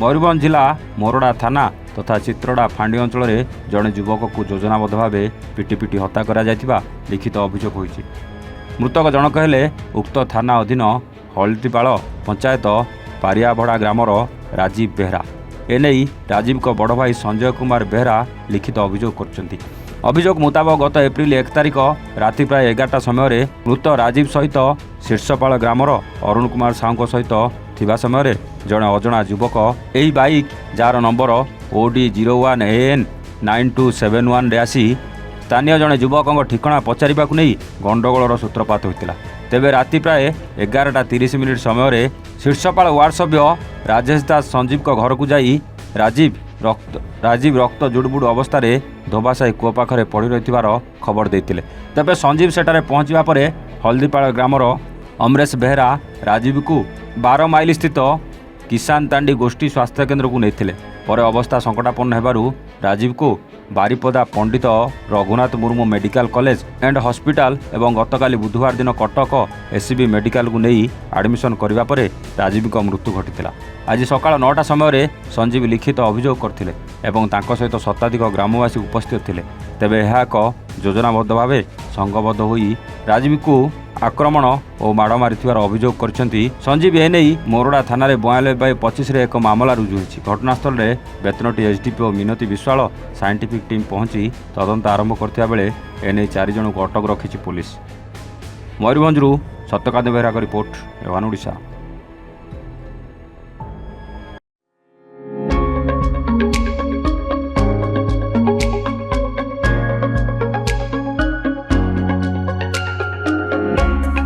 मयूरभंज जिला मोरडा थाना तथा चित्रड़ा फांडी अंचल जड़े युवक को योजनाबद्ध भाव पिटी हत्या कर लिखित अभियोग होईछि। मृतक जनक हेले उक्त थाना अधीन हलदीपाल पंचायत पारियाभड़ा ग्रामर राजीव बेहरा। एने राजीव को बड़ भाई संजय कुमार बेहरा लिखित अभियोग करछन्ति। अभियोग मुताबक गत एप्रिल 1 तारिख राति प्राय 11टा समय मृत राजीव सहित शीर्षपाल ग्रामर अरुण कुमार साहू सहित थिबा समय जड़े अजणा युवक एही बाइक जार नंबर OD01AN 9271 आसी स्थानीय जड़े युवकों ठिकଣା पचारिबा नहीं गंडगोलर सूत्रपात होता। तेबे राति प्राय 11:30 समय शीर्षपाल वार्ड सभ्य राजेश दास संजीव को घर को जाई राजीव रक्त जुड़बुड़ अवस्था धोबासाई कूप पाखे पड़ रही खबर देते। तेबे संजीव सेठारे पहुंचवा पर हल्दीपाल ग्रामर अमरेश बेहरा राजीव को 12 माइल स्थित किसान तांडी गोष्ठी स्वास्थ्य केन्द्र को नहीं पर अवस्था संकटापन्न हेबारु राजीव को Baripada Pandit Raghunath Murmu medical college and hospital एवं गतकाली बुधवार दिन कटक SCB मेडिकल को नहीं एडमिशन करने पर राजीव को मृत्यु घटी। आज सकाळ 9टा समय संजीव लिखित अभियोग करथिले एवं तांको सहित शताधिक ग्रामवासी उपस्थित थिले। तेबे यह एक योजनाबद्ध भाव संघबद्ध होई राजीव को आक्रमण और माड़ मारिथिबार अभियोग करछन्ति संजीव। एने मोरडा थाना 92/25 एक मामला रुजु होईछि। घटनास्थल में बेतनटी SDPO मिनती विश्वाल साइंटिफिक टीम पहुंची तदंत आरंभ करथिबा बेले एने 4 जन को अटक रखिछि पुलिस। मयूरभंजरू सत्यकांत बेहरा का रिपोर्ट, एवान ओडिशा।